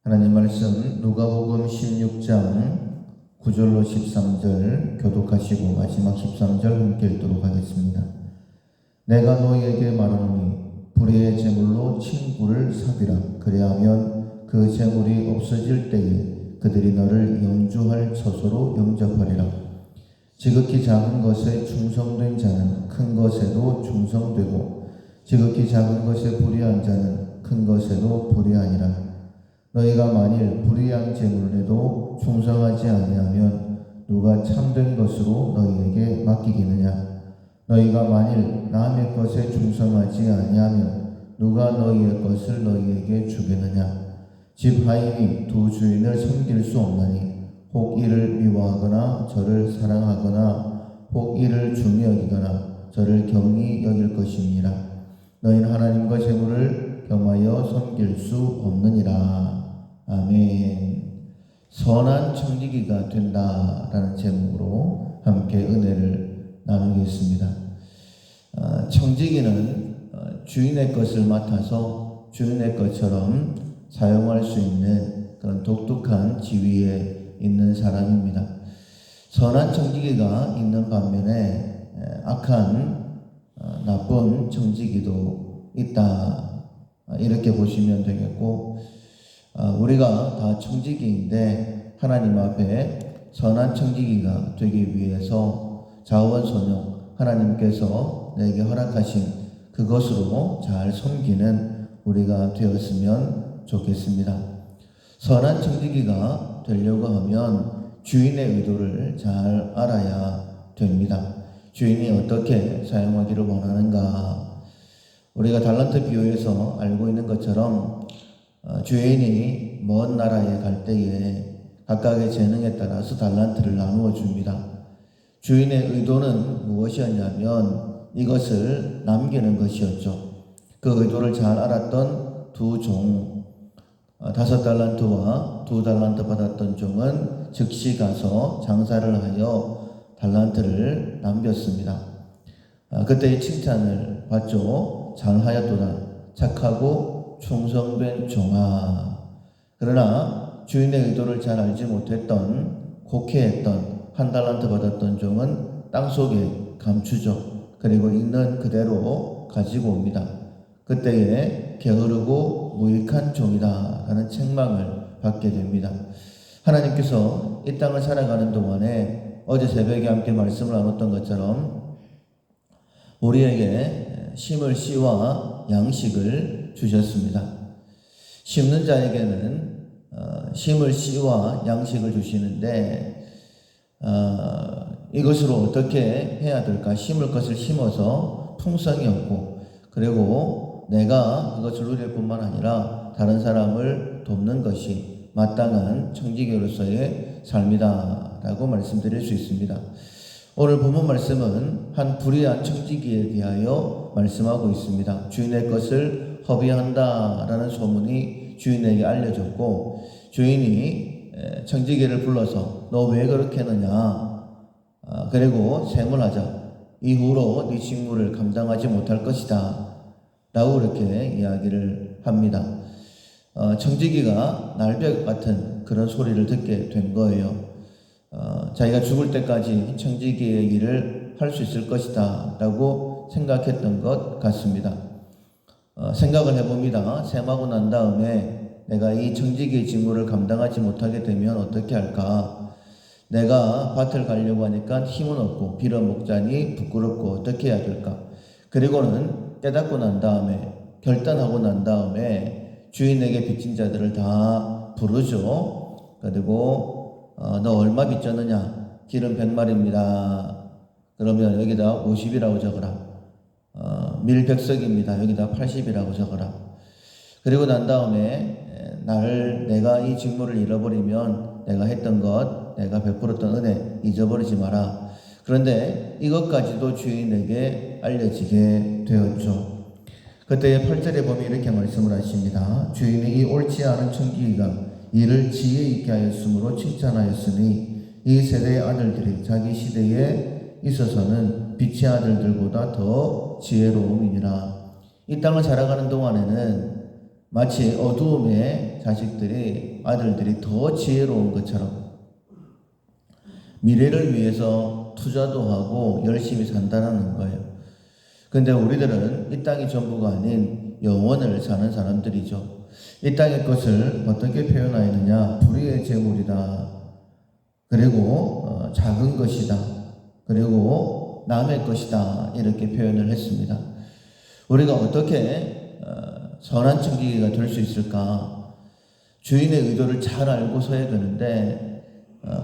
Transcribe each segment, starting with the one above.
하나님 말씀 누가복음 16장 9절로 13절 교독하시고 마지막 13절 함께 읽도록 하겠습니다. 내가 너희에게 말하노니 불의의 제물로 친구를 사귀라. 그리하면 그 제물이 없어질 때에 그들이 너를 영주할 처소로 영접하리라. 지극히 작은 것에 충성된 자는 큰 것에도 충성되고 지극히 작은 것에 불의한 자는 큰 것에도 불의하니라. 너희가 만일 불의한 제물에도 충성하지 아니하면 누가 참된 것으로 너희에게 맡기겠느냐? 너희가 만일 남의 것에 충성하지 아니하면 누가 너희의 것을 너희에게 주겠느냐? 집 하인이 두 주인을 섬길 수 없나니 혹 이를 미워하거나 저를 사랑하거나 혹 이를 중히 여기거나 저를 경히 여길 것입니다. 너희는 하나님과 제물을 겸하여 섬길 수 없느니라. 아멘. 선한 청지기가 된다라는 제목으로 함께 은혜를 나누겠습니다. 청지기는 주인의 것을 맡아서 주인의 것처럼 사용할 수 있는 그런 독특한 지위에 있는 사람입니다. 선한 청지기가 있는 반면에 악한 나쁜 청지기도 있다. 이렇게 보시면 되겠고, 우리가 다 청지기인데 하나님 앞에 선한 청지기가 되기 위해서 자원선용 하나님께서 내게 허락하신 그것으로 잘 섬기는 우리가 되었으면 좋겠습니다. 선한 청지기가 되려고 하면 주인의 의도를 잘 알아야 됩니다. 주인이 어떻게 사용하기를 원하는가. 우리가 달란트 비유에서 알고 있는 것처럼 주인이 먼 나라에 갈 때에 각각의 재능에 따라서 달란트를 나누어 줍니다. 주인의 의도는 무엇이었냐면 이것을 남기는 것이었죠. 그 의도를 잘 알았던 두 종, 5달란트와 2달란트 받았던 종은 즉시 가서 장사를 하여 달란트를 남겼습니다. 그때의 칭찬을 받죠. 잘하였도다. 착하고 충성된 종아. 그러나 주인의 의도를 잘 알지 못했던 곡해했던 1달란트 받았던 종은 땅속에 감추죠. 그리고 있는 그대로 가지고 옵니다. 그때에 게으르고 무익한 종이다 라는 책망을 받게 됩니다. 하나님께서 이 땅을 살아가는 동안에 어제 새벽에 함께 말씀을 나눴던 것처럼 우리에게 심을 씨와 양식을 주셨습니다. 심는 자에게는 심을 씨와 양식을 주시는데 이것으로 어떻게 해야 될까? 심을 것을 심어서 풍성이 없고 그리고 내가 그것을 누릴 뿐만 아니라 다른 사람을 돕는 것이 마땅한 청지기로서의 삶이다 라고 말씀드릴 수 있습니다. 오늘 본문 말씀은 한 불의한 청지기에 대하여 말씀하고 있습니다. 주인의 것을 허비한다라는 소문이 주인에게 알려졌고 주인이 청지기를 불러서 너 왜 그렇게 하느냐, 그리고 세문하자. 이후로 네 직무를 감당하지 못할 것이다 라고 그렇게 이야기를 합니다. 청지기가 날벼락 같은 그런 소리를 듣게 된 거예요. 자기가 죽을 때까지 청지기의 일을 할 수 있을 것이다 라고 생각했던 것 같습니다. 생각을 해봅니다. 셈하고 난 다음에 내가 이 청지기의 직무를 감당하지 못하게 되면 어떻게 할까? 내가 밭을 가려고 하니까 힘은 없고 빌어먹자니 부끄럽고 어떻게 해야 될까? 그리고는 깨닫고 난 다음에 결단하고 난 다음에 주인에게 빚진 자들을 다 부르죠. 그리고 너 얼마 빚졌느냐? 기름 100마리입니다. 그러면 여기다 50이라고 적어라. 밀 100석입니다. 여기다 80이라고 적어라. 그리고 난 다음에 내가 이 직무를 잃어버리면 내가 했던 것, 내가 베풀었던 은혜 잊어버리지 마라. 그런데 이것까지도 주인에게 알려지게 되었죠. 그때의 8절에 보면 이렇게 말씀을 하십니다. 주인이 이 옳지 않은 청지기가 이를 지혜 있게 하였으므로 칭찬하였으니 이 세대의 아들들이 자기 시대에 있어서는 빛의 아들들보다 더 지혜로움이니라. 이 땅을 살아가는 동안에는 마치 어두움의 아들들이 더 지혜로운 것처럼 미래를 위해서 투자도 하고 열심히 산다는 거예요. 근데 우리들은 이 땅이 전부가 아닌 영원을 사는 사람들이죠. 이 땅의 것을 어떻게 표현하였느냐? 불의의 재물이다. 그리고 작은 것이다. 그리고 남의 것이다. 이렇게 표현을 했습니다. 우리가 어떻게 선한 청지기가 될 수 있을까? 주인의 의도를 잘 알고 서야 되는데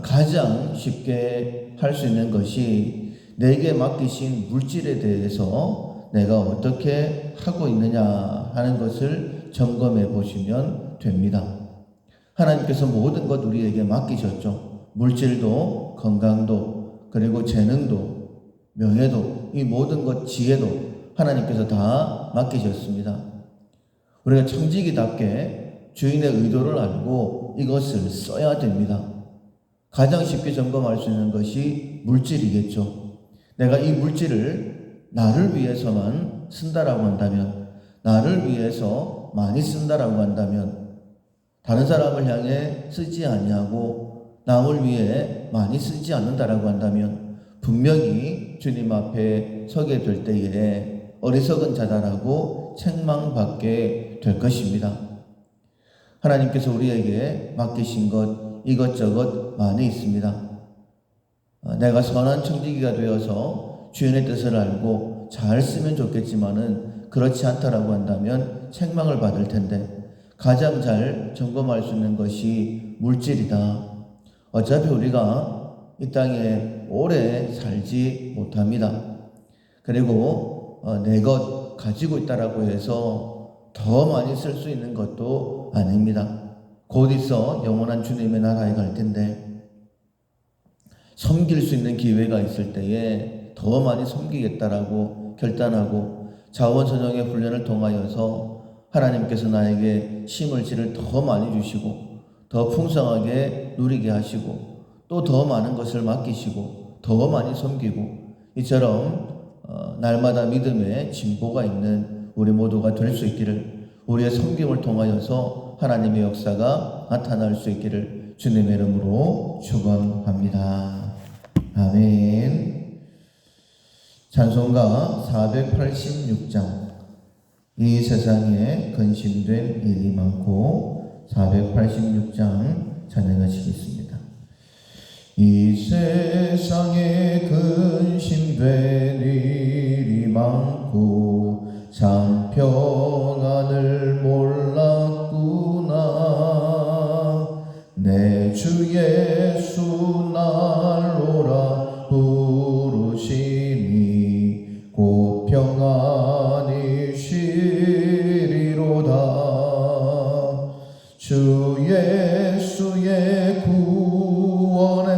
가장 쉽게 할 수 있는 것이 내게 맡기신 물질에 대해서 내가 어떻게 하고 있느냐 하는 것을 점검해 보시면 됩니다. 하나님께서 모든 것 우리에게 맡기셨죠. 물질도, 건강도, 그리고 재능도, 명예도, 이 모든 것, 지혜도 하나님께서 다 맡기셨습니다. 우리가 청지기답게 주인의 의도를 알고 이것을 써야 됩니다. 가장 쉽게 점검할 수 있는 것이 물질이겠죠. 내가 이 물질을 나를 위해서만 쓴다라고 한다면, 나를 위해서 많이 쓴다라고 한다면, 다른 사람을 향해 쓰지 아니하고 남을 위해 많이 쓰지 않는다라고 한다면 분명히 주님 앞에 서게 될 때에 어리석은 자다라고 책망받게 될 것입니다. 하나님께서 우리에게 맡기신 것 이것저것 많이 있습니다. 내가 선한 청지기가 되어서 주인의 뜻을 알고 잘 쓰면 좋겠지만은 그렇지 않다라고 한다면 책망을 받을 텐데 가장 잘 점검할 수 있는 것이 물질이다. 어차피 우리가 이 땅에 오래 살지 못합니다. 그리고 내 것 가지고 있다라고 해서 더 많이 쓸 수 있는 것도 아닙니다. 곧 있어 영원한 주님의 나라에 갈 텐데 섬길 수 있는 기회가 있을 때에 더 많이 섬기겠다라고 결단하고 자원선영의 훈련을 통하여서 하나님께서 나에게 심을지를 더 많이 주시고 더 풍성하게 누리게 하시고 또 더 많은 것을 맡기시고 더 많이 섬기고 이처럼 날마다 믿음의 진보가 있는 우리 모두가 될 수 있기를, 우리의 섬김을 통하여서 하나님의 역사가 나타날 수 있기를 주님의 이름으로 축원합니다. 아멘. 찬송가 486장. 이 세상에 근심된 일이 많고 486장 찬양하시겠습니다. 이 세상에 근심된 일이 많고 참 평안을 몰랐구나. 내 주 예수 날 오라 부르시니 곧 평안이 쉬리로다. 주 예수의 구원의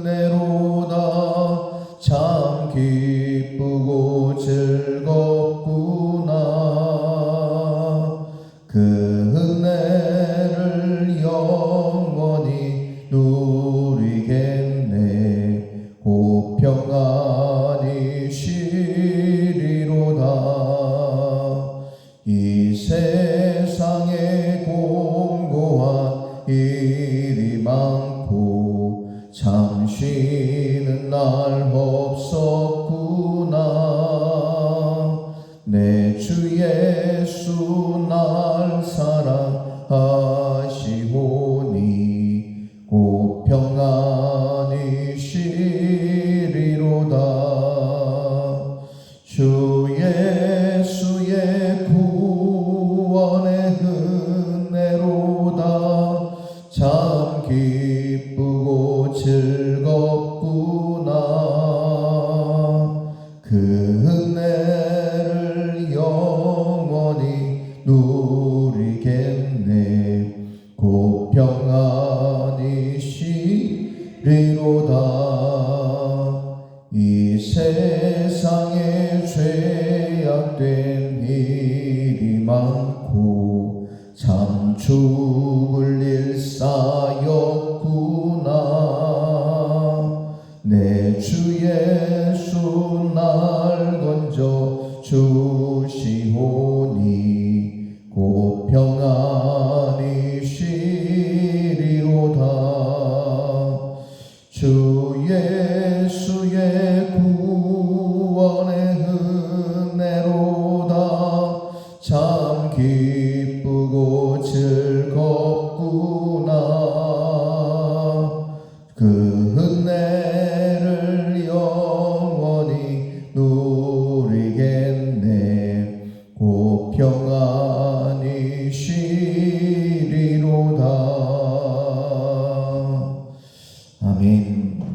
은혜로다. 참 기쁘고 즐겁구나. 그 은혜를 영원히 누리겠네. 곧 평안이 쉬리로다. 이 세상에 공고한 일이 많고 참 쉬는 날 없었구나. 내 주 예수 날 사랑하시오니 곧 평안이 쉬리로다. 주 예수의 구원의 은혜로다. 참 기쁘고 즐겁구나. 그 은혜를 영원히 누리겠네. 곧 평안이 쉬리로다. 이 세상에 죄악된 일이 많고 참 죽을 일 쌓였구나. 내 주 예수 날 건져 주시오니 곧 그는